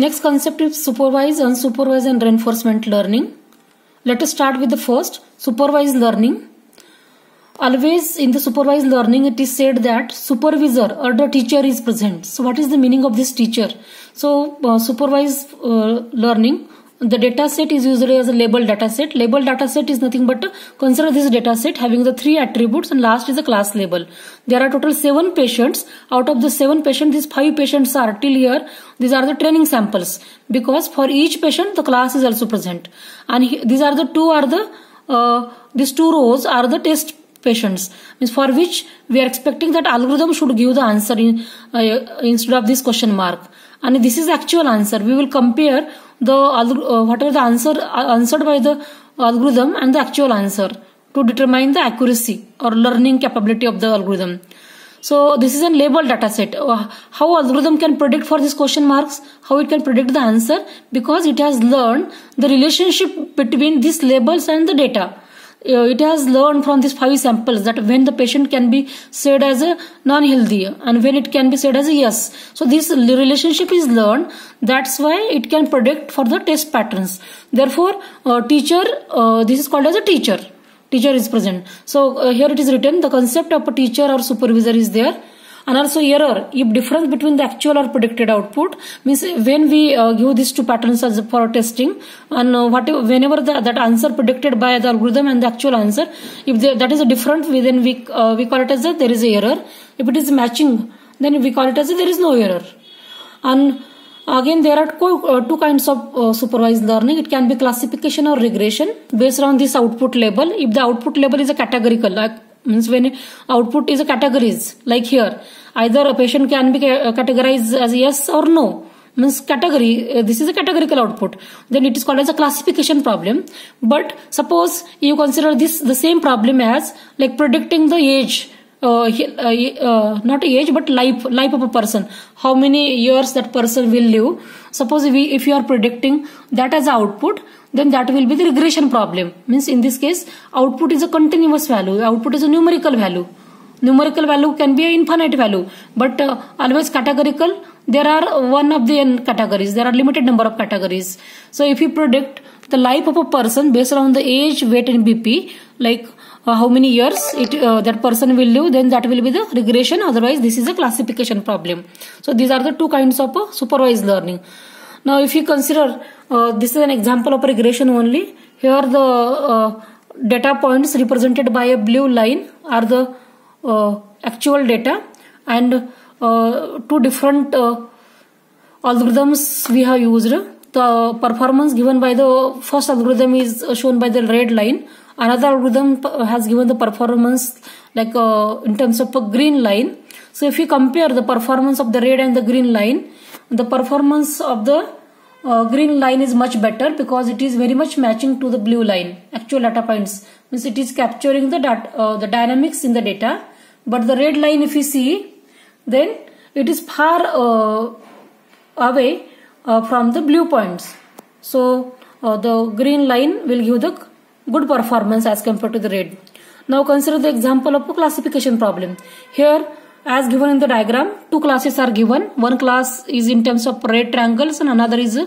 Next concept is supervised, unsupervised and reinforcement learning. Let us start with the first, supervised learning. Always in the supervised learning it is said that supervisor or the teacher is present. So what is the meaning of this teacher? So supervised learning, the data set is usually as a label data set. Label data set is nothing but consider this data set having the 3 attributes and last is a class label. There are total 7 patients. Out of the 7 patients, these 5 patients are till here. These are the training samples because for each patient the class is also present. And these are the these 2 rows are the test patients, means for which we are expecting that algorithm should give the answer instead of this question mark. And this is actual answer. We will compare the whatever the answer answered by the algorithm and the actual answer to determine the accuracy or learning capability of the algorithm. So this is a label data set. How algorithm can predict for these question marks, how it can predict the answer, because it has learned the relationship between these labels and the data. It has learned from these 5 samples that when the patient can be said as a non-healthy and when it can be said as a yes. So this relationship is learned. That's why it can predict for the test patterns. Therefore, teacher, this is called as a teacher. Teacher is present. So here it is written the concept of a teacher or supervisor is there. And also error, if difference between the actual or predicted output, means when we give these 2 patterns as for testing and whenever that answer predicted by the algorithm and the actual answer, if that is a different, then we call it as a there is a error. If it is matching, then we call it as a there is no error. And again there are 2 kinds of supervised learning. It can be classification or regression based on this output label. If the output label is a categorical, like means when output is a categories, like here either a patient can be categorized as yes or no, means category, this is a categorical output, then it is called as a classification problem. But suppose you consider this the same problem as like predicting the age, not age but life of a person, how many years that person will live. Suppose if you are predicting that as output, then that will be the regression problem. Means in this case output is a continuous value, output is a numerical value. Numerical value can be an infinite value, but always categorical, there are one of the n categories, there are limited number of categories. So if you predict the life of a person based on the age, weight and BP, like how many years that person will live, then that will be the regression. Otherwise this is a classification problem. So these are the 2 kinds of supervised learning. Now if you consider this is an example of regression only. Here the data points represented by a blue line are the actual data, and 2 different algorithms we have used. The performance given by the first algorithm is shown by the red line. Another algorithm has given the performance like in terms of a green line. So if you compare the performance of the red and the green line, the performance of the green line is much better because it is very much matching to the blue line. Actual data points means it is capturing the dynamics in the data. But the red line, if you see, then it is far away from the blue points. So the green line will give the good performance as compared to the red. Now consider the example of a classification problem. Here, as given in the diagram, 2 classes are given. One class is in terms of red triangles and another is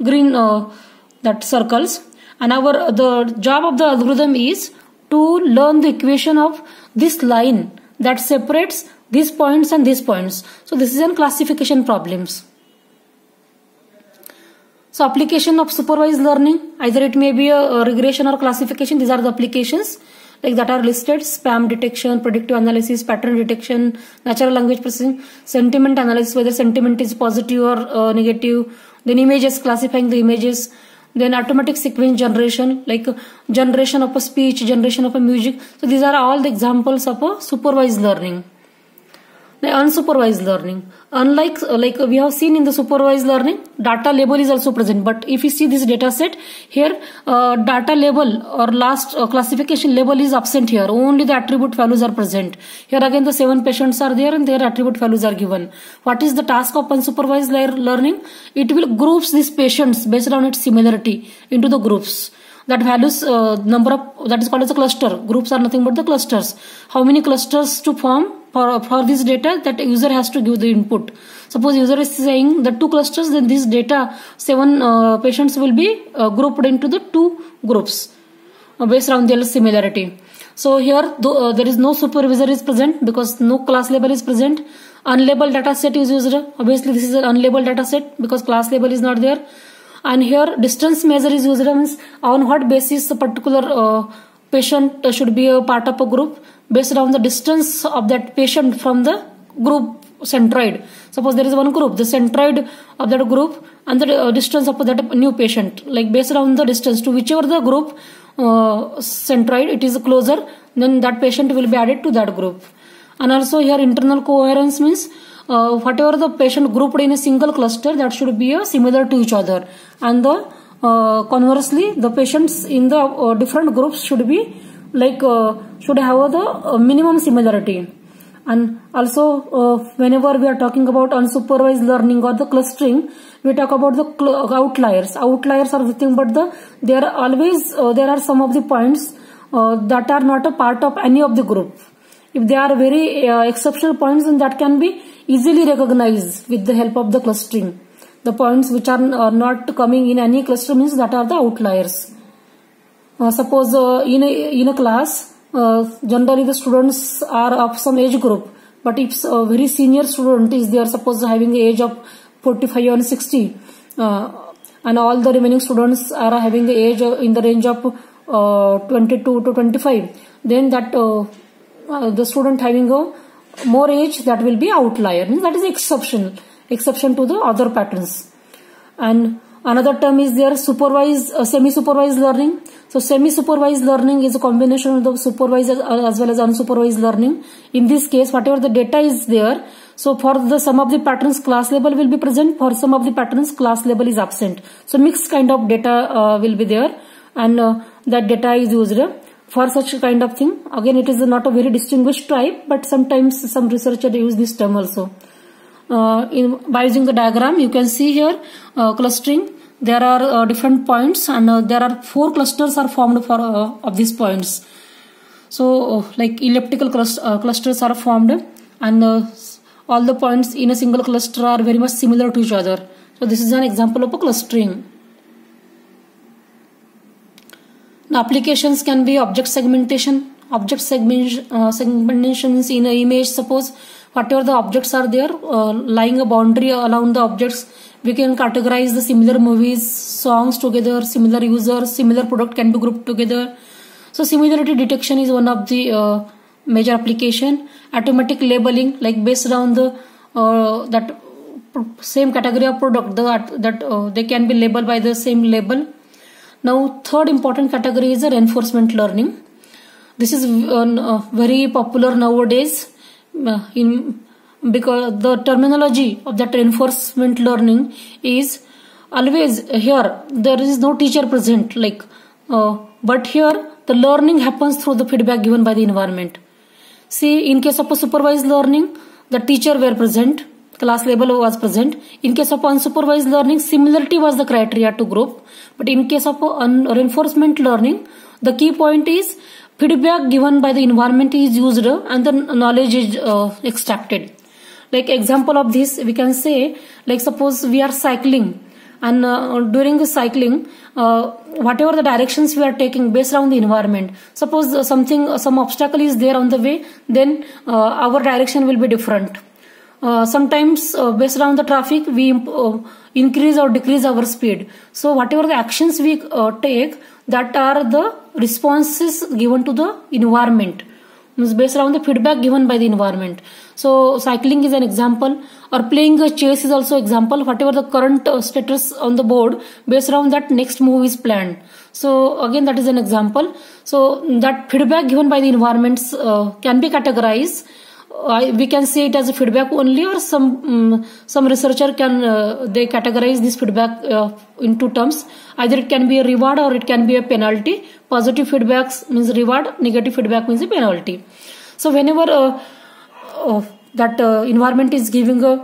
green that circles. And the job of the algorithm is to learn the equation of this line that separates these points and these points. So this is a classification problems. So application of supervised learning, either it may be a regression or classification. These are the applications like that are listed: spam detection, predictive analysis, pattern detection, natural language processing, sentiment analysis, whether sentiment is positive or negative, then images, classifying the images, then automatic sequence generation, like generation of a speech, generation of a music. So these are all the examples of a supervised learning. The unsupervised learning, unlike like we have seen in the supervised learning, data label is also present. But if you see this data set here, data label or last classification label is absent here. Only the attribute values are present. Here again the 7 patients are there and their attribute values are given. What is the task of unsupervised learning? It will groups these patients based on its similarity into the groups. That values number of, that is called as a cluster. Groups are nothing but the clusters. How many clusters to form? for this data, that user has to give the input. Suppose user is saying the 2 clusters, then this data 7 patients will be grouped into the 2 groups based on their similarity. So here there is no supervisor is present because no class label is present. Unlabeled data set is used. Obviously this is an unlabeled data set because class label is not there. And here distance measure is used, means on what basis a particular patient should be a part of a group, based on the distance of that patient from the group centroid. Suppose there is one group, the centroid of that group and the distance of that new patient, like based on the distance to whichever the group centroid it is closer, then that patient will be added to that group. And also here internal coherence means whatever the patient grouped in a single cluster, that should be similar to each other, and the conversely the patients in the different groups should be like should have the minimum similarity. And also whenever we are talking about unsupervised learning or the clustering, we talk about the outliers. Outliers are nothing but there are some of the points that are not a part of any of the group. If they are very exceptional points, then that can be easily recognized with the help of the clustering. The points which are not coming in any cluster means that are the outliers. Suppose in a class, generally the students are of some age group, but if a very senior student is there, suppose having the age of 45 and 60, and all the remaining students are having the age in the range of 22 to 25, then that the student having a more age, that will be outlier, means that is exception to the other patterns. And another term is there, supervised, semi-supervised learning. So semi-supervised learning is a combination of the supervised as well as unsupervised learning. In this case, whatever the data is there, so for the some of the patterns class label will be present, for some of the patterns class label is absent. So mixed kind of data will be there, and that data is used for such kind of thing. Again, it is not a very distinguished type, but sometimes some researchers use this term also. By using the diagram, you can see here clustering. There are different points, and there are 4 clusters are formed for of these points. So like elliptical clusters are formed, and all the points in a single cluster are very much similar to each other. So this is an example of a clustering. Now applications can be object segmentation. Object segmentations in an image. Suppose whatever the objects are there, lying a boundary around the objects, we can categorize the similar movies, songs together, similar users, similar product can be grouped together. So similarity detection is one of the major application. Automatic labeling, like based on the that same category of product, that they can be labeled by the same label. Now third important category is the reinforcement learning. This is very popular nowadays because the terminology of that reinforcement learning is always here there is no teacher present, like but here the learning happens through the feedback given by the environment. See, in case of a supervised learning, the teacher were present, class label was present. In case of unsupervised learning, similarity was the criteria to group. But in case of reinforcement learning, the key point is feedback given by the environment is used and the knowledge is extracted. Like example of this, we can say, like suppose we are cycling, and during the cycling, whatever the directions we are taking based on the environment, suppose some obstacle is there on the way, then our direction will be different. Sometimes based on the traffic, we increase or decrease our speed. So whatever the actions we take, that are the responses given to the environment, based on the feedback given by the environment. So cycling is an example, or playing a chess is also example. Whatever the current status on the board, based on that next move is planned. So again, that is an example. So that feedback given by the environments can be categorized. We can say it as a feedback only, or some researcher can they categorize this feedback in 2 terms. Either it can be a reward or it can be a penalty. Positive feedbacks means reward, negative feedback means a penalty. So whenever that environment is giving a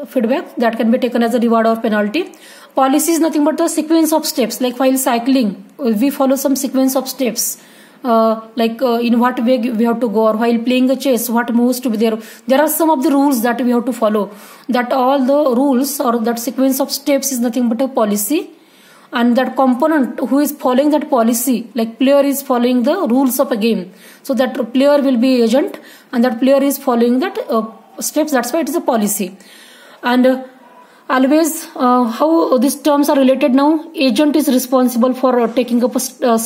feedback, that can be taken as a reward or penalty. Policy is nothing but a sequence of steps. Like while cycling, we follow some sequence of steps in what way we have to go, or while playing a chess, what moves to be there. There are some of the rules that we have to follow. That all the rules or that sequence of steps is nothing but a policy, and that component who is following that policy, like player is following the rules of a game. So that player will be agent, and that player is following that steps. That's why it is a policy. And always how these terms are related now. Agent is responsible for taking up a